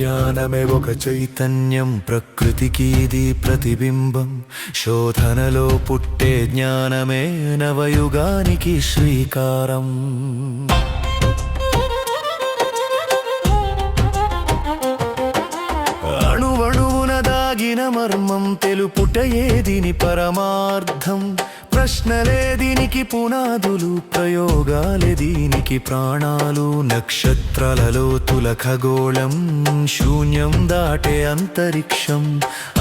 విజ్ఞానమే ఒక చైతన్యం, ప్రకృతికి ఇది ప్రతిబింబం. శోధనలో పుట్టే జ్ఞానమే నవయుగానికి శ్రీకారం. అణువణువున దాగిన మర్మం తెలుపుటయే దీని పరమార్థం. ప్రశ్నలే దీనికి పునాదులు, ప్రయోగాలే దీనికి ప్రాణాలు. నక్షత్రాలలో తుల ఖగోళం, శూన్యం దాటే అంతరిక్షం.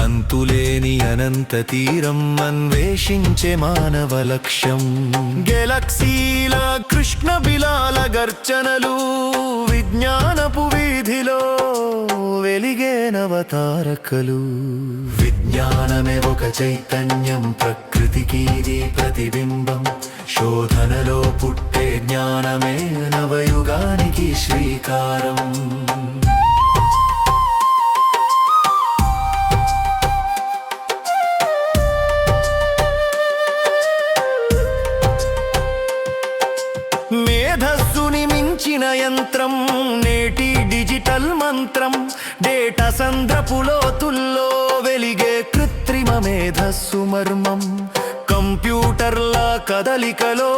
అంతులేని అనంత తీరం అన్వేషించే మానవ లక్ష్యం. గెలక్సీల కృష్ణ బిలాల గర్జనలు, విజ్ఞానపు వీధిలో వెలిగే నవతారకలు. విజ్ఞానమే ఒక చైతన్యం, ప్రకృతికి ఇది ప్రతిబింబం. శోధనలో పుట్టే జ్ఞానమే నవయుగానికి శ్రీకారం. మేధస్సుని మించిన యంత్రం నేటి డిజిటల్ మంత్రం. డేటా సంద్రపు లోతుల్లో వెలిగే కృత్రిమ మేధస్సు మర్మం. కంప్యూటర్ల కదలికలో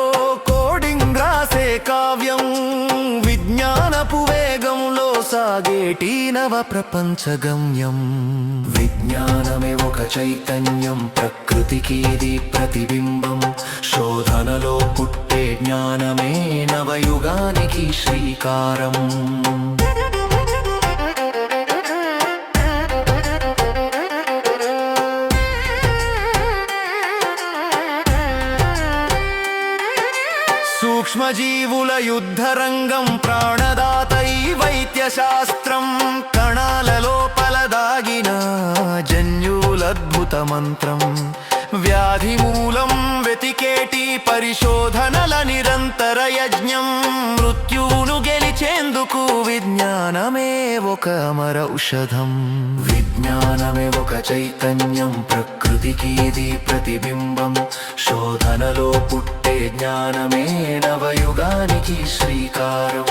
కోడింగ్ రాసే కావ్యం. విజ్ఞానపు వేగంలో సాగేటి నవ ప్రపంచ గమ్యం. విజ్ఞానమే ఒక చైతన్యం, ప్రకృతికి ఇది ప్రతిబింబం. శోధనలో పుట్టే జ్ఞానమే నవయుగానికి శ్రీకారం. సూక్ష్మజీవుల యుద్ధరంగం, ప్రాణదాత ఈ వైద్య శాస్త్రం. కణాల లోపల దాగిన జన్యులద్భుత మంత్రం. వ్యాధి మూలం వెతికేటి పరిశోధనల నిరంతర యజ్ఞం. మృత్యువును గెలిచేందుకు విజ్ఞానమే ఒక అమర ఔషధం. విజ్ఞానమే ఒక చైతన్యం, ప్రకృతికి ఇది ప్రతిబింబం. శోధనలో పుట్టే జ్ఞానమే నవయుగానికి శ్రీకారం.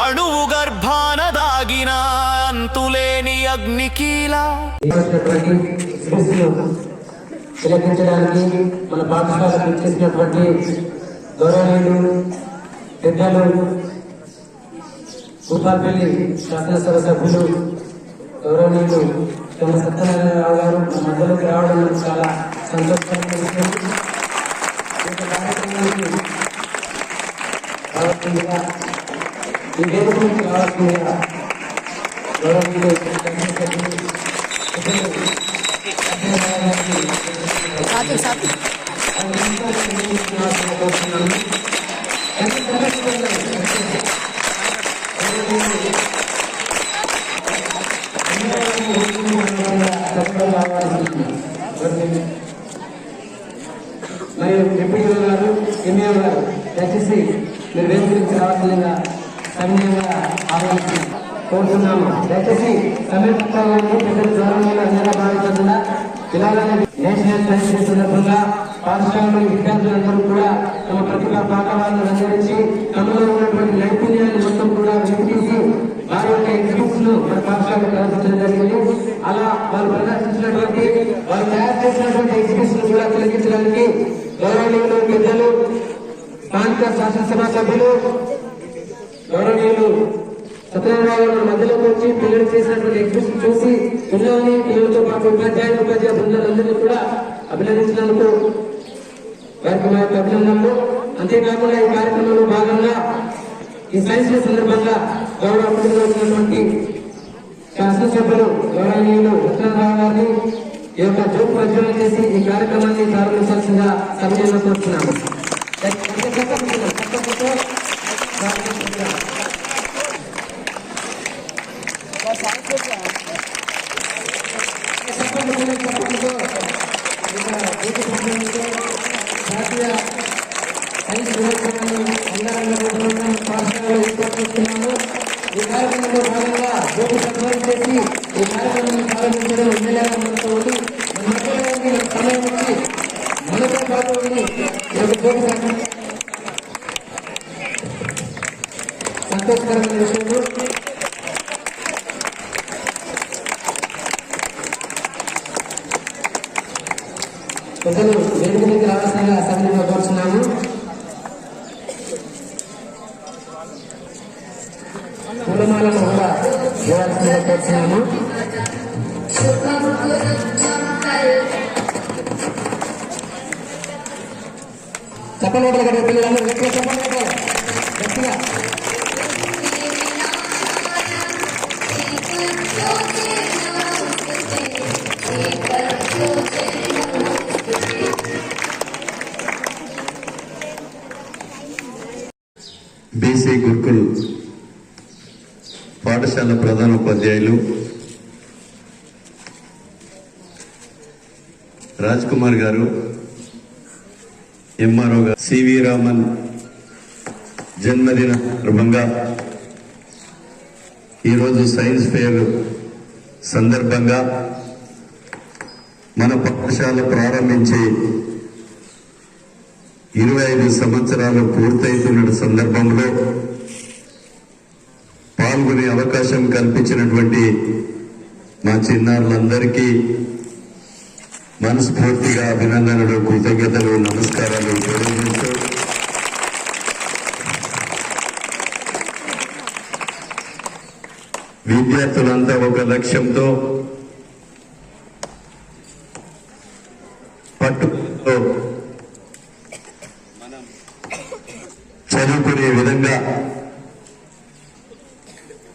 అణువు గర్భాన దాగిన అంతులేని అగ్నికీలా తిలకించడానికి మన పాఠశాలకు చేసినటువంటి గౌరవనీయులు పెద్దలు, భూపాలపల్లి శాసనసభ సభ్యులు గౌరవనీయులు తమ సత్యనారాయణరావు గారు మన మధ్యలోకి రావడం చాలా సంతోషకరమైన విషయం. ఈ వేదిక నుంచి రావాల్సిందిగా గౌరవనీయులు మరియు డిప్యూటీ గారు, ఎంఏ గారు దయచేసి మీరు వేదిక నుంచి రావాల్సిందిగా సమయంగా ఆలోచించి కోరుతున్నాము. దయచేసి సమీపంలో పెద్ద గౌరవంలో అందరూ భావించకుండా ఇలాగనే నేషనల్ సైన్స్ డే సందర్భంగా పాఠశాలలో విద్యార్థులందరూ కూడా తమ ప్రతిభా పాఠవాలను అందరించి తమలో ఉన్నటువంటి నైపుణ్యాన్ని మొత్తం కూడా వెలికితీసి వారి యొక్క ఎగ్జిబిట్స్ ను మన పాఠశాలలో ప్రదర్శించడం జరిగింది. అలా వాళ్ళు ప్రదర్శించినటువంటి వాళ్ళు తయారు చేసినటువంటి ఎగ్జిబిట్స్ ను కూడా తొలగించడానికి గౌరవనీయులు పెద్దలు, స్థానిక శాసనసభ సభ్యులు గౌరవనీయులు సత్యనారాయణ గారు మధ్యలోకి వచ్చి పిల్లలు చేసినటువంటి ఎగ్జిబిషన్ చూసి పిల్లలతో పాటు ఉపాధ్యాయ బృందాలందరినీ కూడా అభినందించినందుకు వారికి మా యొక్క అభినందనలు. అంతేకాకుండా ఈ కార్యక్రమంలో భాగంగా ఈ సైన్స్ డే సందర్భంగా గౌరవ అతిథిగా వచ్చినటువంటి శాసనసభ్యులు గౌరవనీయులు సత్యనారాయణ గారిని ఈ యొక్క జ్యోతి ప్రజ్వలన చేసి ఈ కార్యక్రమాన్ని ప్రారంభించాల్సిందిగా సభ్యులను కోరుతున్నాము. జాతీయ సైన్స్ దినోత్సవాన్ని అంగరంగ పాఠశాలలో ఏర్పాటు చేస్తున్నాము. ఈ కార్యక్రమంలో భాగంగా జ్యోతి ప్రజ్వలన చేసి ఈ కార్యక్రమాన్ని ప్రారంభించడం ఎమ్మెల్యేగా మనతో ఉంది. సమయం వచ్చి మనతో పాటు ఉండి ఈ యొక్క పోటీ సంతోషకరమైన విషయంలో పెద్దలు వేదిక మీద రావాల్సిందిగా అసెంబ్లీలో కోరుచున్నాము. పూలమాలను కూడా ఇవ్వాల్సిందిగా కోరుచున్నాము. చెప్పండి కదా పిల్లలందరూ గట్టిగా చెప్పండి గట్టిగా. బీసీ గురుకుల్ పాఠశాల ప్రధాన ఉపాధ్యాయులు రాజ్ కుమార్ గారు, ఎంఆర్ఓ గారు, సివి రామన్ జన్మదిన సందర్భంగా ఈరోజు సైన్స్ ఫెయిర్ సందర్భంగా మన పాఠశాల ప్రారంభించి 25 సంవత్సరాలు పూర్తయితున్న సందర్భంలో పాల్గొనే అవకాశం కల్పించినటువంటి మా చిన్నారులందరికీ మనస్ఫూర్తిగా అభినందనలు, కృతజ్ఞతలు, నమస్కారాలు తెలియజేస్తూ విద్యార్థులంతా ఒక లక్ష్యంతో పట్టుతో చదువుకునే విధంగా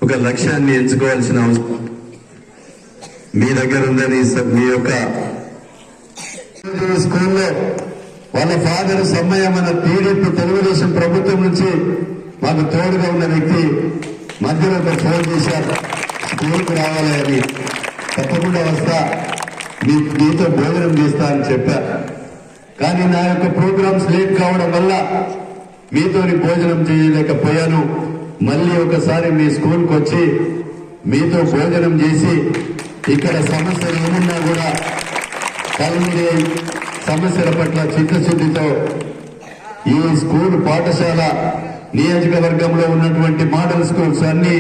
ఒక లక్ష్యాన్ని ఎంచుకోవాల్సిన అవసరం మీ దగ్గర ఉందని మీ యొక్క స్కూల్లో వాళ్ళ ఫాదర్ సమ్మయ్య మన టీడీపీ తెలుగుదేశం ప్రభుత్వం నుంచి మాకు తోడుగా ఉన్న వ్యక్తి మధ్యలో ఫోన్ చేశారు, స్కూల్కి రావాలి అని. తప్పకుండా వస్తా, మీతో భోజనం చేస్తా అని చెప్పారు. కానీ నా యొక్క ప్రోగ్రామ్స్ లేట్ కావడం వల్ల మీతోని భోజనం చేయలేకపోయాను. మళ్ళీ ఒకసారి మీ స్కూల్కి వచ్చి మీతో భోజనం చేసి ఇక్కడ సమస్యలు ఏమున్నా కూడా కలిగే సమస్యల పట్ల చిత్తశుద్ధితో ఈ స్కూల్ పాఠశాల నియోజకవర్గంలో ఉన్నటువంటి మోడల్ స్కూల్స్ అన్ని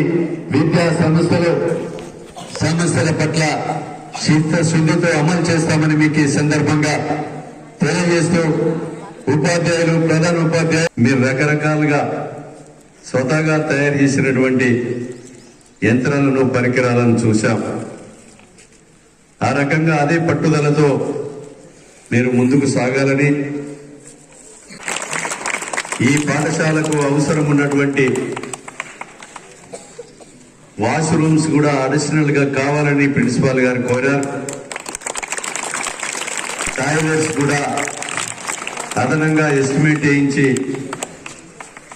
విద్యా సంస్థలు సమస్యల పట్ల చిత్తశుద్ధితో అమలు చేస్తామని మీకు ఈ సందర్భంగా తెలియజేస్తూ, ఉపాధ్యాయులు, ప్రధాన ఉపాధ్యాయులు మీరు రకరకాలుగా స్వతహాగా తయారు చేసినటువంటి యంత్రాలను, పరికరాలను చూశాం. ఆ రకంగా అదే పట్టుదలతో మీరు ముందుకు సాగాలని, ఈ పాఠశాలకు అవసరం ఉన్నటువంటి వాష్రూమ్స్ కూడా అడిషనల్ గా కావాలని ప్రిన్సిపాల్ గారు కోరారు. టాయిలెట్స్ కూడా అదనంగా ఎస్టిమేట్ చేయించి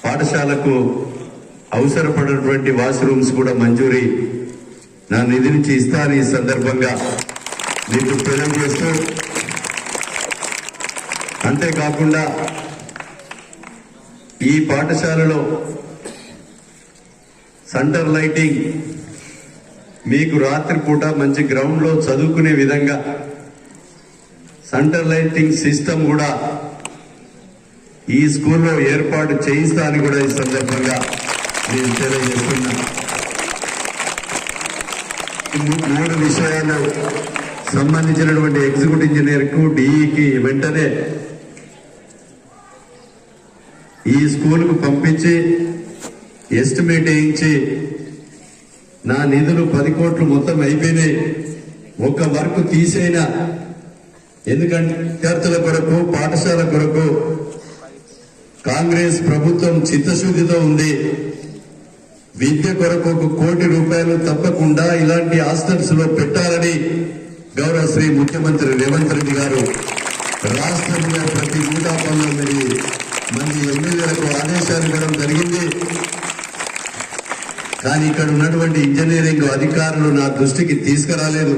పాఠశాలకు అవసరపడినటువంటి వాష్రూమ్స్ కూడా మంజూరీ నా నిధి నుంచి ఇస్తాను ఈ సందర్భంగా మీకు తెలియజేస్తూ, అంతేకాకుండా ఈ పాఠశాలలో సెంటర్ లైటింగ్ మీకు రాత్రిపూట మంచి గ్రౌండ్ లో చదువుకునే విధంగా సెంటర్ లైటింగ్ సిస్టమ్ కూడా ఈ స్కూల్లో ఏర్పాటు చేయిస్తా అని కూడా ఈ సందర్భంగా నేను తెలియజేస్తున్నా. 3 విషయాలు సంబంధించినటువంటి ఎగ్జిక్యూటివ్ ఇంజనీర్ కు, డిఈకి వెంటనే ఈ స్కూల్ కు పంపించి ఎస్టిమేట్ వేయించి నా నిధులు 10 కోట్లు మొత్తం అయిపోయినాయి, ఒక వర్క్ తీసేనా, ఎందుకంటే విద్యార్థుల కొరకు, పాఠశాల కొరకు కాంగ్రెస్ ప్రభుత్వం చిత్తశుద్ధితో ఉంది. విద్య కొరకు 1 కోటి రూపాయలు తప్పకుండా ఇలాంటి హాస్టల్స్ లో పెట్టాలని గౌరవ శ్రీ ముఖ్యమంత్రి రేవంత్ రెడ్డి గారు రాష్ట్రంలో ప్రతి 119 మంది ఎమ్మెల్యేలకు ఆదేశాలు ఇవ్వడం జరిగింది. కానీ ఇక్కడ ఉన్నటువంటి ఇంజనీరింగ్ అధికారులు నా దృష్టికి తీసుకురాలేదు.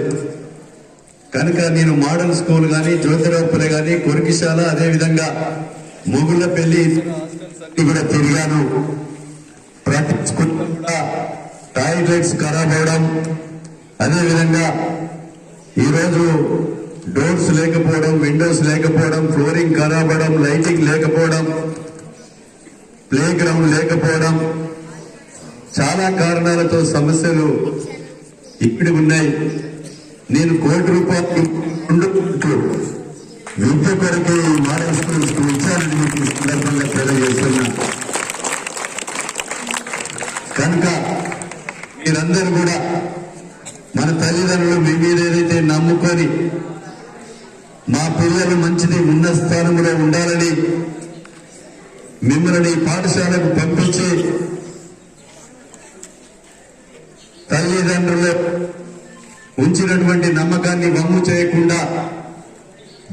కనుక నేను మోడల్ స్కూల్ గాని, జ్యోతిరావుపులే గాని, కొరికిశాల, అదేవిధంగా మొగుళ్లపల్లి కూడా తిరిగాను. ప్రతి స్కూల్ కూడా టాయిలెట్స్ ఖరాబ్ అవడం, అదేవిధంగా ఈరోజు డోర్స్ లేకపోవడం, విండోస్ లేకపోవడం, ఫ్లోరింగ్ ఖరాబ్ అవడం, లైటింగ్ లేకపోవడం, ప్లే గ్రౌండ్ లేకపోవడం, చాలా కారణాలతో సమస్యలు ఇక్కడ ఉన్నాయి. నేను ₹1,00,00,000 విద్య కొరకు మోడల్ స్కూల్స్ కు ఇచ్చానని మీకు ఈ సందర్భంగా తెలియజేస్తున్నా. కనుక మీరందరూ కూడా మన తల్లిదండ్రులు మీ మీద ఏదైతే నమ్ముకొని మా పిల్లలు మంచిది ఉన్న స్థానంలో ఉండాలని మిమ్మల్ని పాఠశాలకు పంపించి తల్లిదండ్రులు ఉంచినటువంటి నమ్మకాన్ని వమ్ము చేయకుండా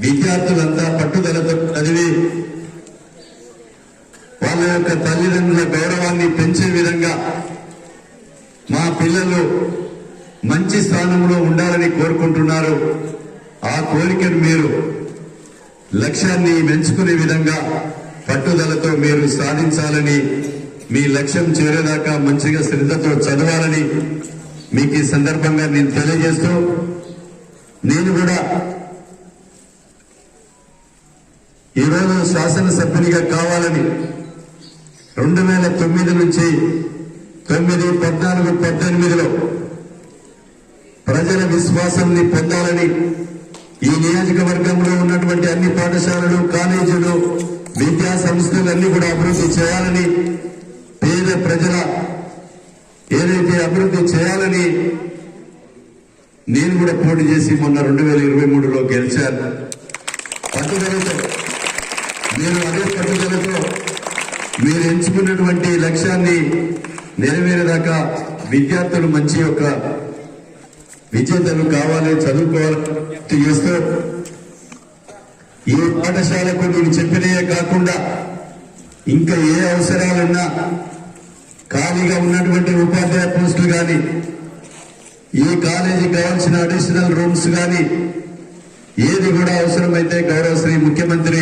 విద్యార్థులంతా పట్టుదలతో చదివి వాళ్ళ యొక్క తల్లిదండ్రుల గౌరవాన్ని పెంచే విధంగా మా పిల్లలు మంచి స్థానంలో ఉండాలని కోరుకుంటున్నారు. ఆ కోరికను మీరు లక్ష్యాన్ని మెంచుకునే విధంగా పట్టుదలతో మీరు సాధించాలని, మీ లక్ష్యం చేరేదాకా మంచిగా శ్రద్ధతో చదవాలని మీకు ఈ సందర్భంగా నేను తెలియజేస్తూ, నేను కూడా ఈరోజు శాసనసభ్యునిగా కావాలని 2009 నుంచి 9, 14, 18లో ప్రజల విశ్వాసాన్ని పొందాలని, ఈ నియోజకవర్గంలో ఉన్నటువంటి అన్ని పాఠశాలలు, కాలేజీలు, విద్యా సంస్థలన్నీ కూడా అభివృద్ధి చేయాలని, పేద ప్రజల ఏదైతే అభివృద్ధి చేయాలని నేను కూడా పోటీ చేసి మొన్న 2023లో గెలిచాను. పట్టుదలతో నేను అదే పట్టుదలతో మీరు ఎంచుకున్నటువంటి లక్ష్యాన్ని నెరవేరేదాకా విద్యార్థులు మంచి యొక్క విజేతలు కావాలి, చదువుకోవాలి చేస్తూ ఈ పాఠశాలకు నేను చెప్పినయే కాకుండా ఇంకా ఏ అవసరాలున్నా ఖాళీగా ఉన్నటువంటి ఉపాధ్యాయ పోస్టులు కానీ, ఈ కాలేజీకి కావాల్సిన అడిషనల్ రూమ్స్ కానీ ఏది కూడా అవసరమైతే గౌరవ శ్రీ ముఖ్యమంత్రి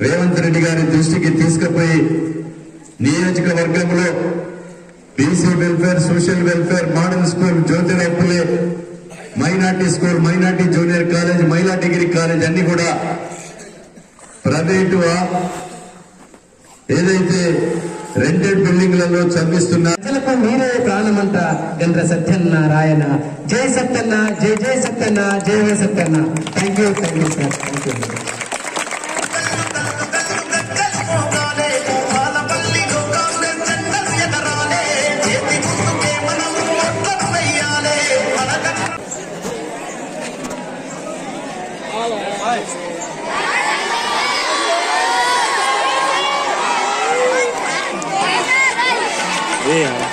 రేవంత్ రెడ్డి గారి దృష్టికి తీసుకుపోయి నియోజకవర్గంలో BC welfare, social welfare, model school, Jyotirao Phule, minority school, minority junior college, మహిళా డిగ్రీ కాలేజ్ అన్ని కూడా ప్రైవేటు ఏదైతే రెంటెడ్ బిల్డింగ్లలో చదివిస్తున్నారు. ప్రజలకు మీరే ప్రాణమంట గండ్ర సత్యనారాయణ. జై సత్యన్న, జై జై సత్యన్న, జై జై Satyanna. Thank you sir, thank you. Yeah.